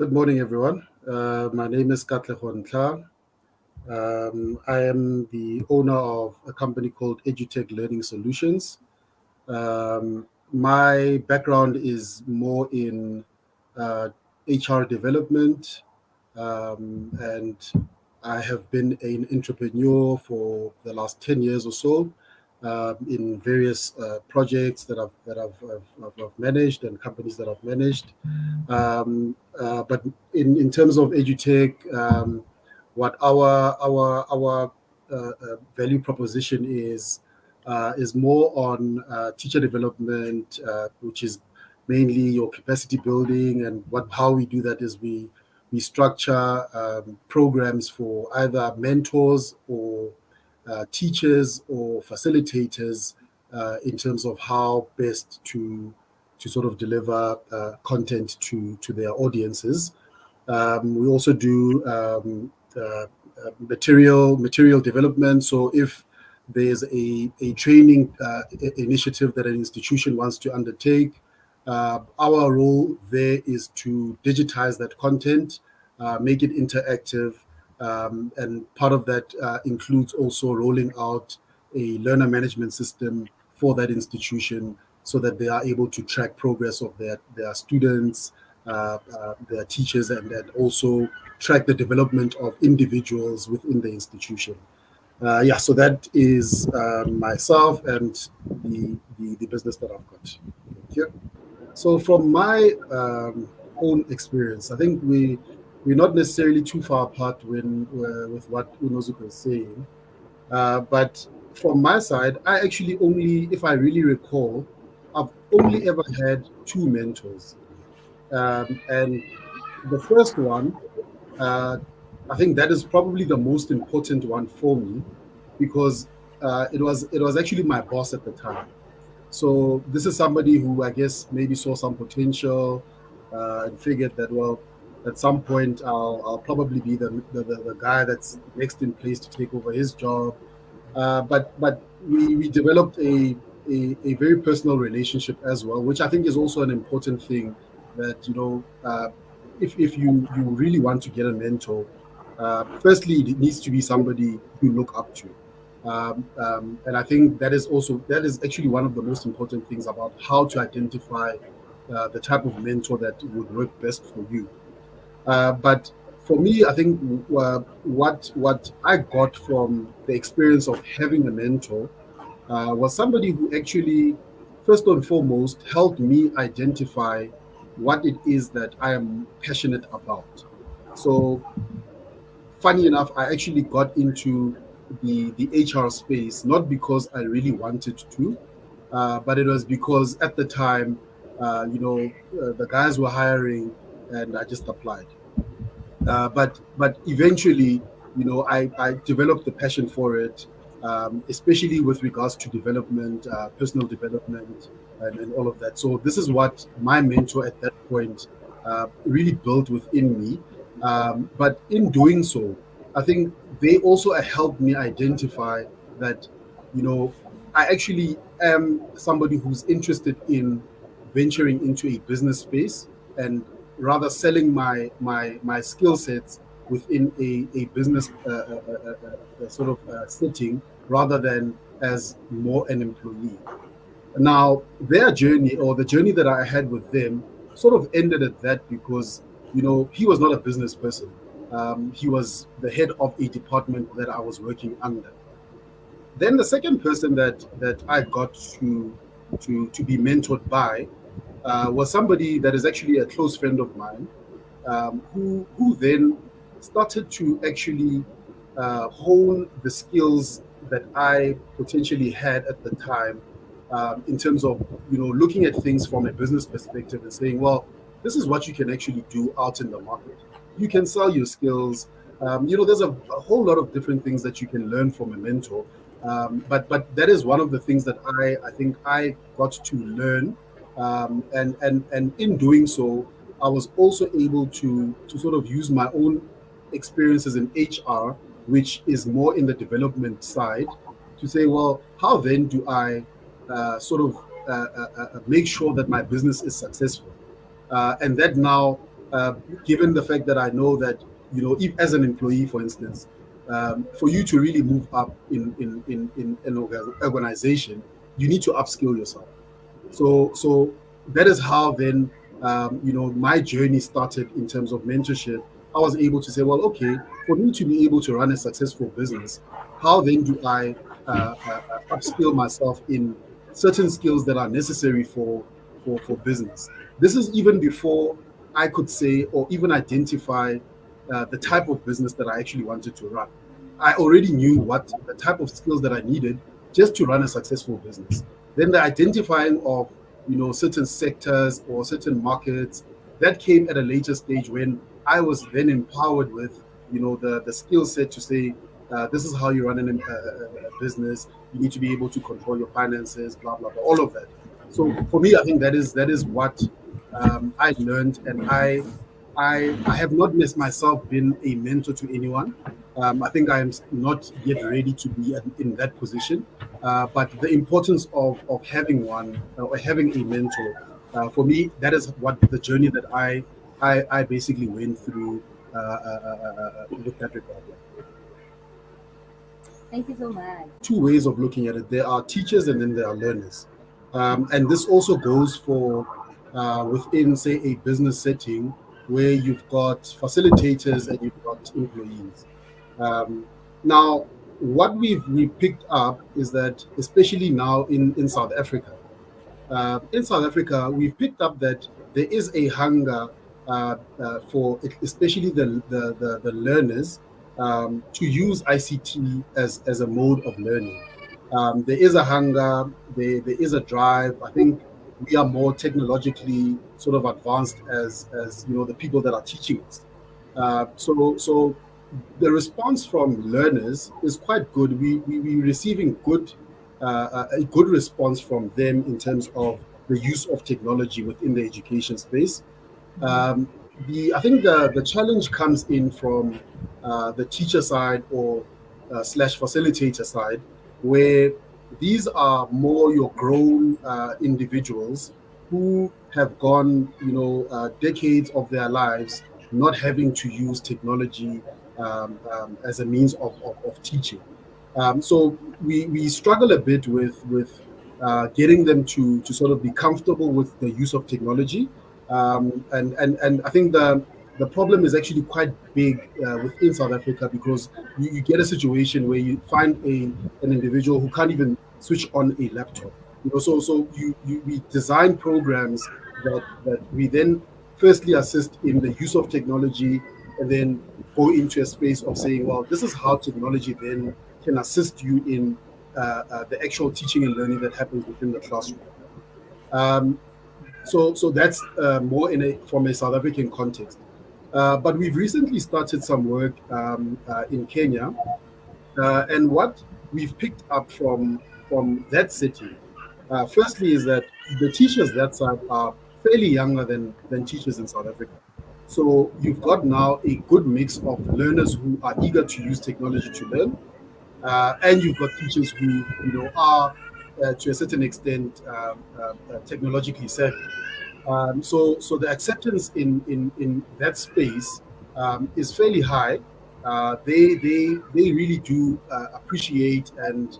Good morning, everyone. My name is Katlego Ntlha. I am the owner of a company called EduTech Learning Solutions. My background is more in uh, HR development, and I have been an entrepreneur for the last 10 years or so in various projects that I've managed and companies that I've managed. But in terms of EduTech, what our value proposition is more on teacher development, which is mainly your capacity building, and what how we do that is we structure programs for either mentors or teachers or facilitators in terms of how best to sort of deliver content to their audiences. We also do material development. So if there's a training initiative that an institution wants to undertake, our role there is to digitize that content, make it interactive, and part of that includes also rolling out a learner management system for that institution so that they are able to track progress of their students, their teachers, and also track the development of individuals within the institution. Yeah, so that is myself and the business that I've got. Thank you. So from my own experience, I think we're not necessarily too far apart with what Unozuko is saying. But from my side, I actually only, if I really recall, I've only ever had two mentors. And the first one, uh, I think that is probably the most important one for me because it was actually my boss at the time. So this is somebody who I guess maybe saw some potential and figured that, well, at some point I'll probably be the guy that's next in place to take over his job. But we developed a very personal relationship as well, which I think is also an important thing. That if you really want to get a mentor, firstly it needs to be somebody you look up to, and I think that is actually one of the most important things about how to identify the type of mentor that would work best for you. But for me, I think what I got from the experience of having a mentor was somebody who actually, first and foremost, helped me identify what it is that I am passionate about. So, funny enough, I actually got into the HR space not because I really wanted to, but it was because at the time, the guys were hiring, and I just applied. But eventually, I developed the passion for it, especially with regards to development, personal development, and all of that. So this is what my mentor at that point really built within me. But in doing so, I think they also helped me identify that, you know, I actually am somebody who's interested in venturing into a business space and rather selling my skill sets within a business sort of setting rather than as more an employee. Now, their journey or the journey that I had with them sort of ended at that because, he was not a business person. He was the head of a department that I was working under. Then the second person that I got to be mentored by was somebody that is actually a close friend of mine, who then started to actually hone the skills that I potentially had at the time, in terms of looking at things from a business perspective and saying, well, this is what you can actually do out in the market. You can sell your skills. There's a whole lot of different things that you can learn from a mentor. But that is one of the things that I think I got to learn, and in doing so, I was also able to sort of use my own experiences in HR, which is more in the development side, to say, well, how then do I sort of make sure that my business is successful, and that now uh, given the fact that I know that, if, as an employee, for instance, for you to really move up in an organization, you need to upskill yourself. So that is how then, my journey started in terms of mentorship. I was able to say, well, okay, for me to be able to run a successful business, how then do I upskill myself in certain skills that are necessary for business? This is even before I could say or even identify the type of business that I actually wanted to run. I already knew what the type of skills that I needed just to run a successful business. Then the identifying of, certain sectors or certain markets, that came at a later stage when I was then empowered with, the skill set to say, this is how you run a business. You need to be able to control your finances, blah blah blah, all of that. So for me, I think that is what I learned, and I have not myself been a mentor to anyone. I think I am not yet ready to be in that position. But the importance of having one, or having a mentor, for me, that is what the journey that I basically went through with that regard. Yeah. Thank you so much. Two ways of looking at it. There are teachers and then there are learners. And this also goes for within, say, a business setting where you've got facilitators and you've got employees. Um, Now, what we've picked up is that, especially now in South Africa, we've picked up that there is a hunger for especially the learners to use ICT as a mode of learning. There is a hunger, there is a drive. I think we are more technologically sort of advanced as the people that are teaching us. So the response from learners is quite good. We're receiving a good response from them in terms of the use of technology within the education space. Um, I think the challenge comes in from the teacher side, or slash facilitator side, where these are more your grown individuals who have gone, decades of their lives not having to use technology as a means of teaching. So we struggle a bit with getting them to sort of be comfortable with the use of technology, and I think the problem is actually quite big within South Africa, because you get a situation where you find an individual who can't even switch on a laptop. So we design programs that we then firstly assist in the use of technology, and then go into a space of saying, well, this is how technology then can assist you in the actual teaching and learning that happens within the classroom. Um, so that's more from a South African context. But we've recently started some work in Kenya, and what we've picked up from that city, firstly, is that the teachers that side are fairly younger than teachers in South Africa. So you've got now a good mix of learners who are eager to use technology to learn, and you've got teachers who are to a certain extent technologically savvy. So the acceptance in that space is fairly high. They really do appreciate and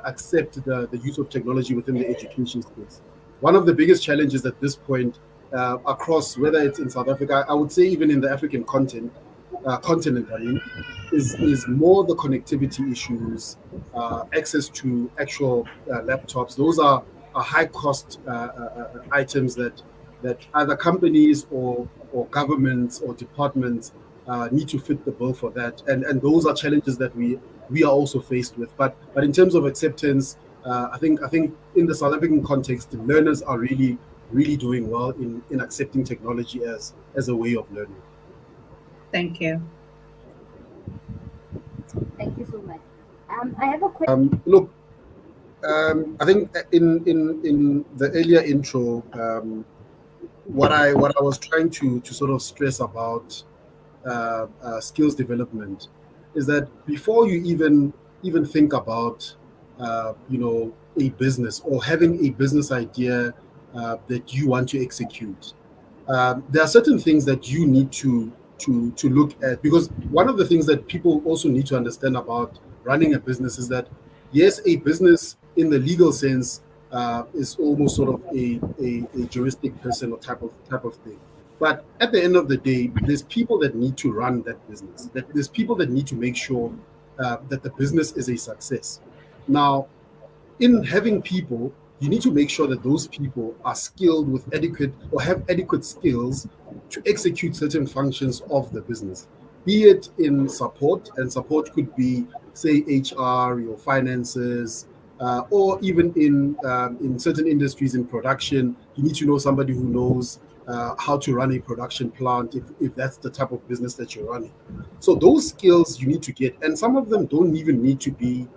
accept the use of technology within the education space. One of the biggest challenges at this point, across, whether it's in South Africa, I would say even in the African continent, I mean, is more the connectivity issues, access to actual laptops. Those are high cost items that either companies or governments or departments need to fit the bill for that, and those are challenges that we are also faced with. But in terms of acceptance, I think in the South African context, the learners are really doing well in accepting technology as a way of learning. Thank you. Thank you so much. I have a question. Look, I think in the earlier intro, what I was trying to sort of stress about skills development is that before you even think about a business or having a business idea that you want to execute, there are certain things that you need to look at, because one of the things that people also need to understand about running a business is that yes, a business in the legal sense is almost sort of a juristic person or type of thing. But at the end of the day, there's people that need to run that business. That there's people that need to make sure that the business is a success. Now, in having people, you need to make sure that those people are skilled with adequate or have adequate skills to execute certain functions of the business, be it in support, and support could be, say, HR, your finances, or even in certain industries in production. You need to know somebody who knows how to run a production plant if that's the type of business that you're running. So those skills you need to get, and some of them don't even need to be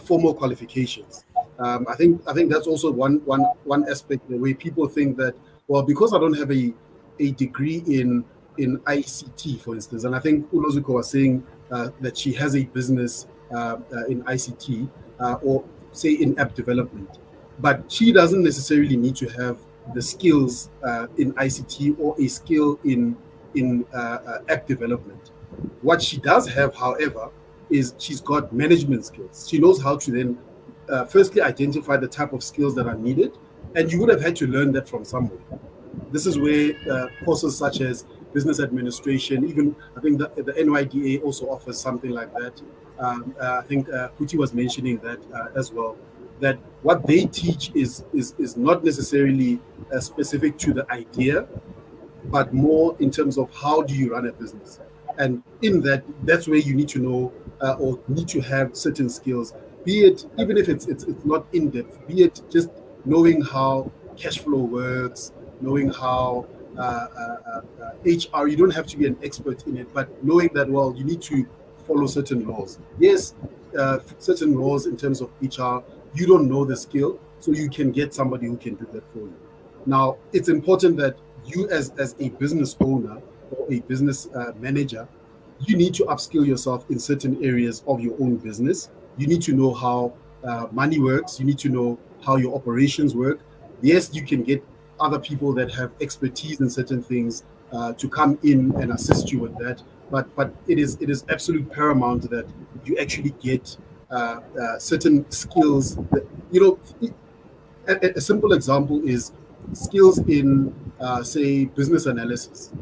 formal qualifications. I think that's also one aspect, the way people think that, well, because I don't have a degree in ICT, for instance, and I think Ulozuko was saying that she has a business in ICT, or say in app development, but she doesn't necessarily need to have the skills in ICT or a skill in app development. What she does have, however, is she's got management skills. She knows how to then firstly identify the type of skills that are needed, and you would have had to learn that from somewhere. This is where courses such as business administration, even I think the NYDA also offers something like that. I think Kuti was mentioning that as well. That what they teach is not necessarily specific to the idea, but more in terms of how do you run a business. And in that, that's where you need to know or need to have certain skills, be it even if it's not in depth, be it just knowing how cash flow works, knowing how HR. You don't have to be an expert in it, but knowing that, well, you need to follow certain laws. Yes, certain laws in terms of HR. You don't know the skill, so you can get somebody who can do that for you. Now, it's important that you, as a business owner or a business manager, you need to upskill yourself in certain areas of your own business. You need to know how money works. You need to know how your operations work. Yes, you can get other people that have expertise in certain things to come in and assist you with that. But it is absolute paramount that you actually get certain skills. That, a simple example is skills in, say, business analysis.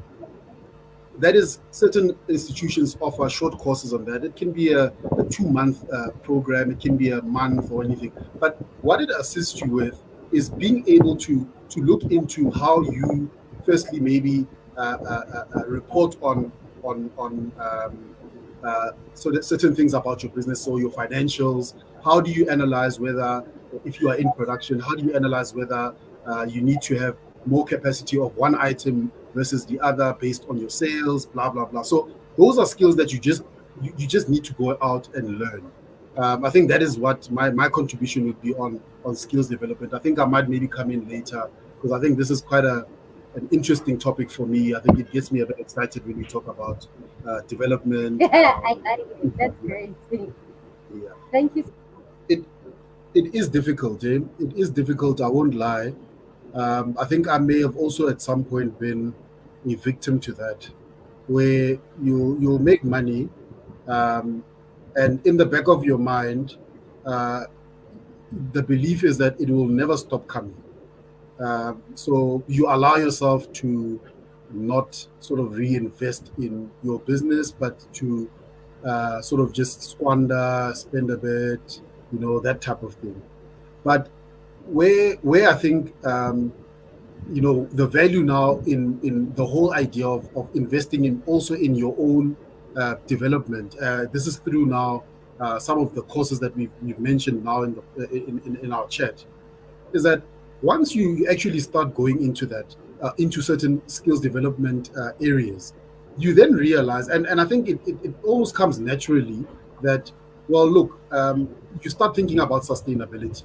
That is, certain institutions offer short courses on that. It can be a 2-month program, it can be a month or anything. But what it assists you with is being able to look into how you firstly maybe report on so that certain things about your business, so your financials. How do you analyze whether, if you are in production, how do you analyze whether you need to have more capacity of one item versus the other based on your sales, blah blah blah. So those are skills that you just need to go out and learn. I think that is what my contribution would be on skills development. I think I might maybe come in later because I think this is quite an interesting topic for me. I think it gets me a bit excited when we talk about development. I agree. That's Yeah, great. yeah. Thank you. It it is difficult, eh? It is difficult. I won't lie. I think I may have also at some point been a victim to that, where you'll make money, um, and in the back of your mind, uh, the belief is that it will never stop coming. So you allow yourself to not sort of reinvest in your business, but to sort of just squander, spend a bit, that type of thing. But where I think the value now in the whole idea of investing in also in your own development. This is through now some of the courses that we've mentioned now in our chat, is that once you actually start going into that, into certain skills development areas, you then realize, and I think it almost comes naturally that, well, look, you start thinking about sustainability.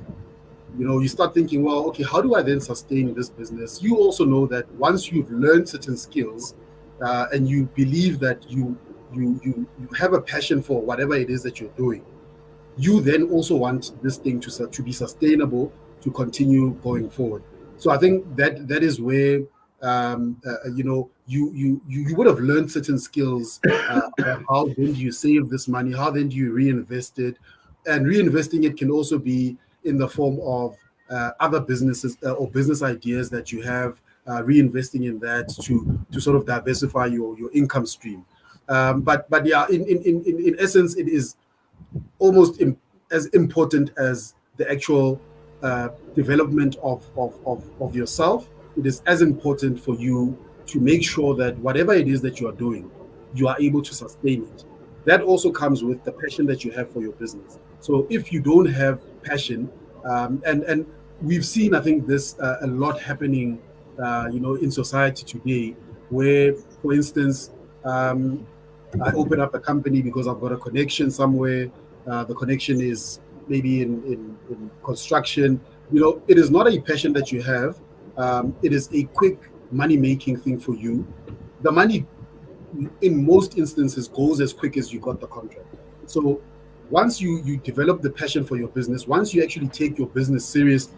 You start thinking, well, okay, how do I then sustain this business? You also know that once you've learned certain skills, and you believe that you have a passion for whatever it is that you're doing, you then also want this thing to be sustainable, to continue going forward. So I think that is where you would have learned certain skills about how then do you save this money, how then do you reinvest it, and reinvesting it can also be in the form of other businesses or business ideas that you have, reinvesting in that to sort of diversify your income stream. But yeah, in essence, it is almost as important as the actual development of yourself. It is as important for you to make sure that whatever it is that you are doing, you are able to sustain it. That also comes with the passion that you have for your business. So if you don't have passion, and we've seen, I think, this a lot happening, in society today, where, for instance, I open up a company because I've got a connection somewhere. The connection is maybe in construction. It is not a passion that you have. It is a quick money making thing for you. The money, in most instances, goes as quick as you got the contract. So once you develop the passion for your business, once you actually take your business seriously,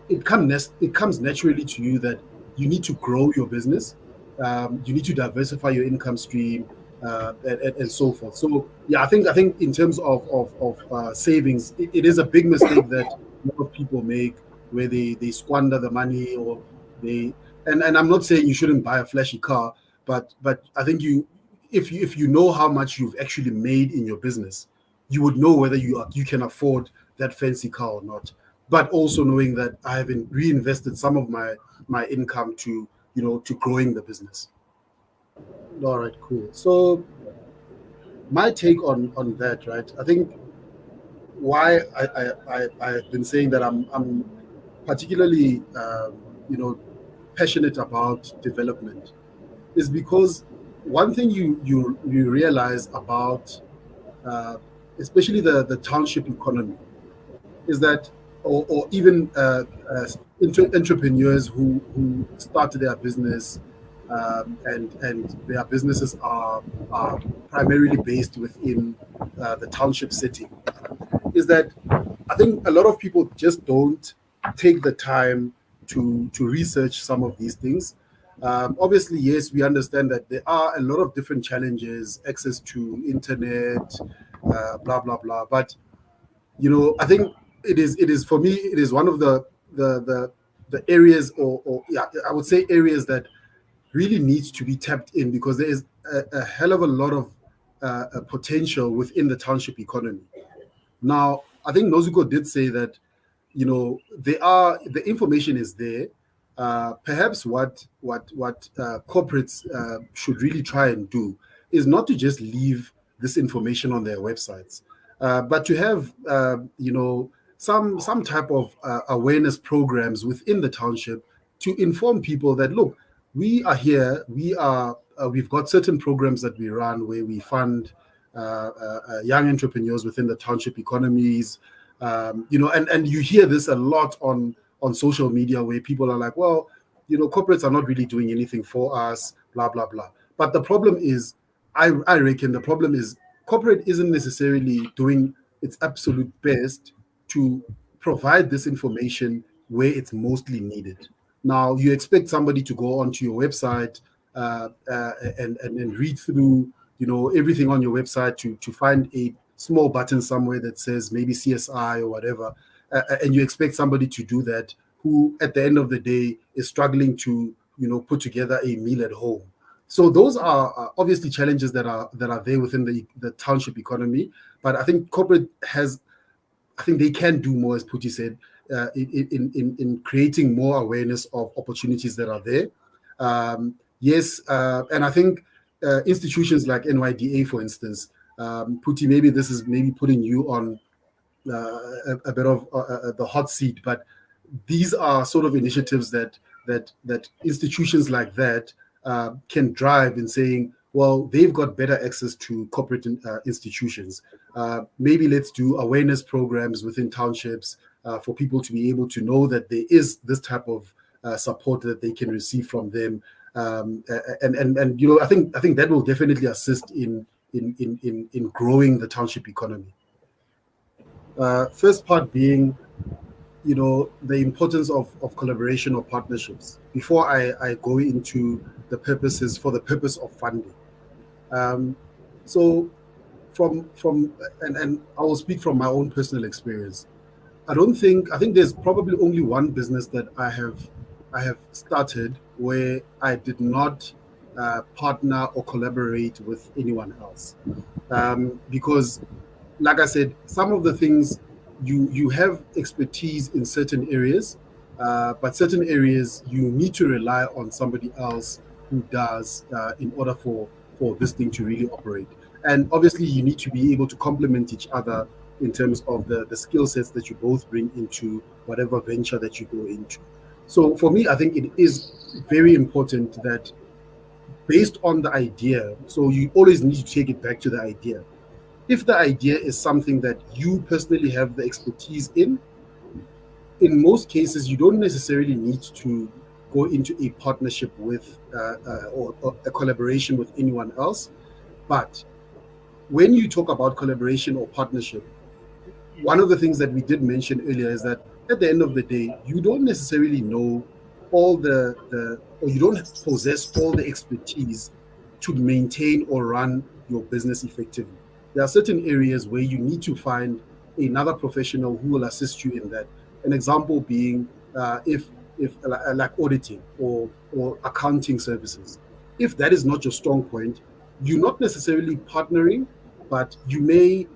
it comes naturally to you that you need to grow your business. You need to diversify your income stream, and so forth. So yeah, I think in terms of savings, it is a big mistake that a lot of people make, where they squander the money, or they and I'm not saying you shouldn't buy a flashy car, but I think if you know how much you've actually made in your business, you would know whether you can afford that fancy car or not. But also knowing that I have reinvested some of my income to growing the business. All right, cool. So my take on that, right? I think why I have been saying that I'm particularly passionate about development is because one thing you realize about uh, especially the township economy is that, or even entrepreneurs who started their business, and their businesses are primarily based within the township setting, is that I think a lot of people just don't take the time to research some of these things. Obviously, yes, we understand that there are a lot of different challenges, access to internet, blah blah blah. But I think it is for me. It is one of the areas, or yeah, I would say areas that really needs to be tapped in, because there is a hell of a lot of potential within the township economy. Now, I think Nozuko did say that, the information is there. Perhaps what corporates should really try and do is not to just leave this information on their websites, but to have some type of awareness programs within the township to inform people that, look, we are here, we've got certain programs that we run where we fund young entrepreneurs within the township economies. And you hear this a lot on social media, where people are like, well, corporates are not really doing anything for us, blah blah blah. But the problem is, I reckon the problem is, corporate isn't necessarily doing its absolute best to provide this information where it's mostly needed. Now, you expect somebody to go onto your website, and read through everything on your website to find a small button somewhere that says maybe CSI or whatever, and you expect somebody to do that, who at the end of the day is struggling to put together a meal at home. So those are obviously challenges that are there within the township economy. But I think corporate I think they can do more, as Puti said, in creating more awareness of opportunities that are there. Yes, and I think institutions like NYDA, for instance, Puti, maybe this is maybe putting you on a bit of the hot seat, but these are sort of initiatives that institutions like that can drive in saying, well, they've got better access to corporate institutions. Maybe let's do awareness programs within townships for people to be able to know that there is this type of support that they can receive from them. And I think that will definitely assist in growing the township economy. First part being the importance of collaboration or partnerships before I go into the purposes for the purpose of funding. Um, so from and I will speak from my own personal experience. I think there's probably only one business that I have started where I did not partner or collaborate with anyone else, because, like I said, some of the things you have expertise in certain areas, but certain areas you need to rely on somebody else who does, in order for this thing to really operate. And obviously, you need to be able to complement each other in terms of the skill sets that you both bring into whatever venture that you go into. So for me, I think it is very important that, based on the idea, so you always need to take it back to the idea. If the idea is something that you personally have the expertise in most cases, you don't necessarily need to go into a partnership with, or a collaboration with anyone else. But when you talk about collaboration or partnership, one of the things that we did mention earlier is that at the end of the day, you don't necessarily know all or you don't possess all the expertise to maintain or run your business effectively. There are certain areas where you need to find another professional who will assist you in that. An example being, if like auditing or accounting services. If that is not your strong point, you're not necessarily partnering, but you may,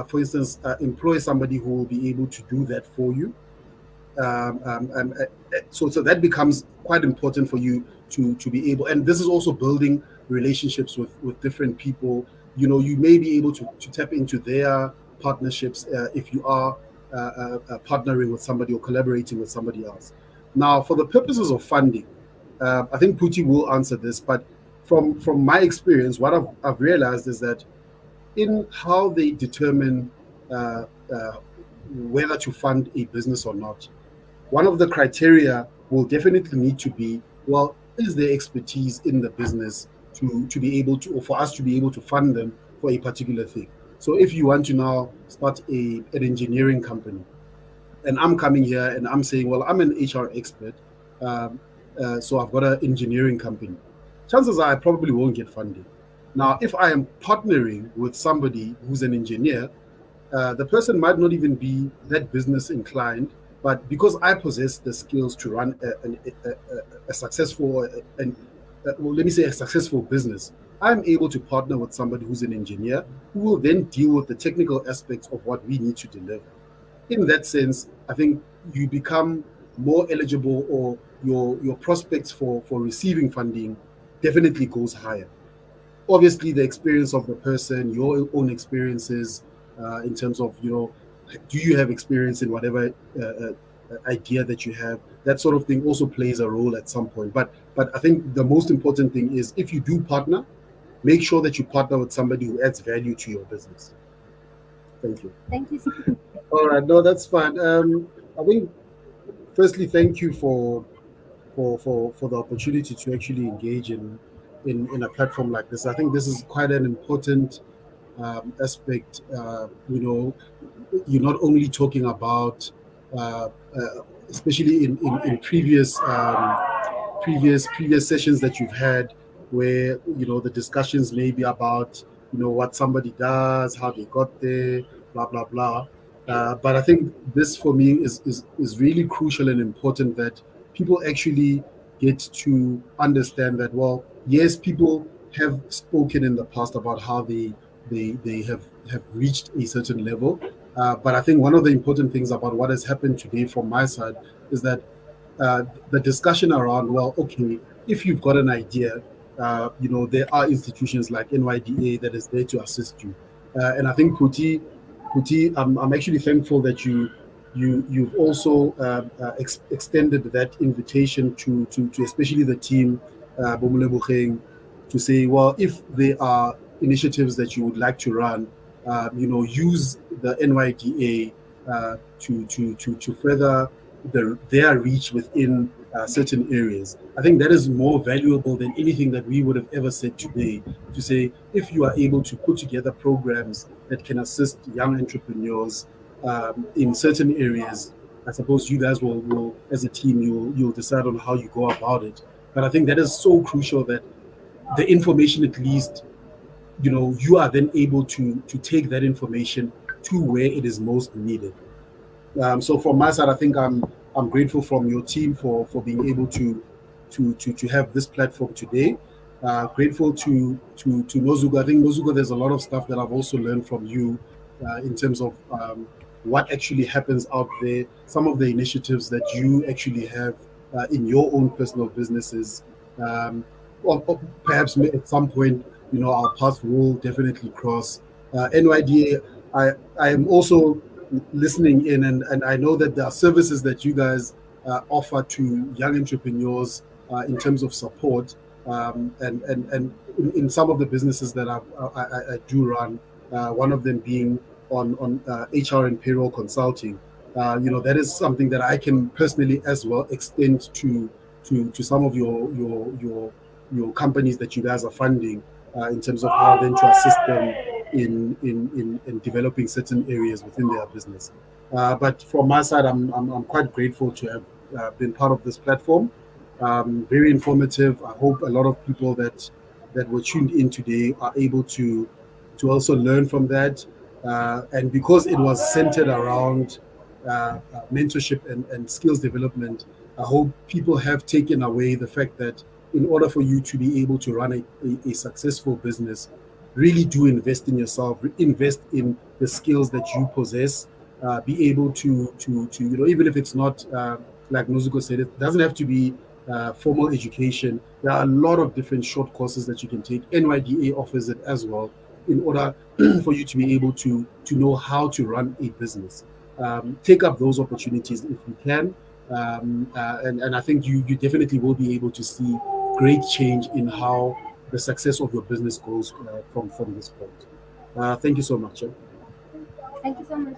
for instance, employ somebody who will be able to do that for you. So that becomes quite important for you to be able. And this is also building relationships with different people. You may be able to tap into their partnerships, if you are partnering with somebody or collaborating with somebody else. Now, for the purposes of funding, I think Puti will answer this, but from my experience, what I've realized is that in how they determine, uh, uh, whether to fund a business or not, one of the criteria will definitely need to be, well, is there expertise in the business to be able to, or for us to be able to fund them for a particular thing. So if you want to now start an engineering company, and I'm coming here and I'm saying, well, I'm an HR expert, um, so I've got an engineering company. Chances are I probably won't get funding. Now, if I am partnering with somebody who's an engineer, the person might not even be that business inclined, but because I possess the skills to run a successful, well, let me say a successful business, I'm able to partner with somebody who's an engineer who will then deal with the technical aspects of what we need to deliver. In that sense, I think you become more eligible, or your prospects for receiving funding definitely goes higher. Obviously, the experience of the person, your own experiences, in terms of, do you have experience in whatever idea that you have, that sort of thing also plays a role at some point. But I think the most important thing is, if you do partner, make sure that you partner with somebody who adds value to your business. Thank you. Thank you so much. All right, no, that's fine. I think, firstly, thank you for the opportunity to actually engage in a platform like this. I think this is quite an important aspect. You're not only talking about, uh, especially in previous sessions that you've had, where the discussions may be about what somebody does, how they got there, blah blah blah. But I think this, for me, is really crucial and important, that people actually get to understand that, well, yes, people have spoken in the past about how they have reached a certain level. But I think one of the important things about what has happened today from my side is that, the discussion around, well, okay, if you've got an idea, there are institutions like NYDA that is there to assist you. And I think, Puti, I'm actually thankful that you've also extended that invitation to especially the team, Bomulebukeng, to say, well, if there are initiatives that you would like to run, use the NYDA to further their reach within certain areas. I think that is more valuable than anything that we would have ever said today. To say, if you are able to put together programs that can assist young entrepreneurs in certain areas, I suppose you guys will as a team, you'll decide on how you go about it. But I think that is so crucial that the information, at least, you are then able to take that information to where it is most needed. So from my side, I think I'm grateful from your team for being able to have this platform today. Grateful to Nozugo. I think Nozugo, there's a lot of stuff that I've also learned from you in terms of what actually happens out there. Some of the initiatives that you actually have in your own personal businesses. Or perhaps at some point, our paths will definitely cross. NYDA, I am also listening in, and I know that there are services that you guys offer to young entrepreneurs in terms of support, and in some of the businesses that I do run, one of them being on HR and payroll consulting. That is something that I can personally as well extend to some of your companies that you guys are funding in terms of how then to assist them in developing certain areas within their business. But from my side, I'm quite grateful to have been part of this platform. Very informative. I hope a lot of people that were tuned in today are able to also learn from that. And because it was centered around mentorship and skills development, I hope people have taken away the fact that in order for you to be able to run a successful business, really do invest in yourself, invest in the skills that you possess, be able to even if it's not like Nozuko said, it doesn't have to be formal education. There are a lot of different short courses that you can take. NYDA offers it as well in order for you to be able to know how to run a business. Take up those opportunities if you can, and I think you definitely will be able to see great change in how the success of your business goes from this point. Thank you so much. Thank you so much.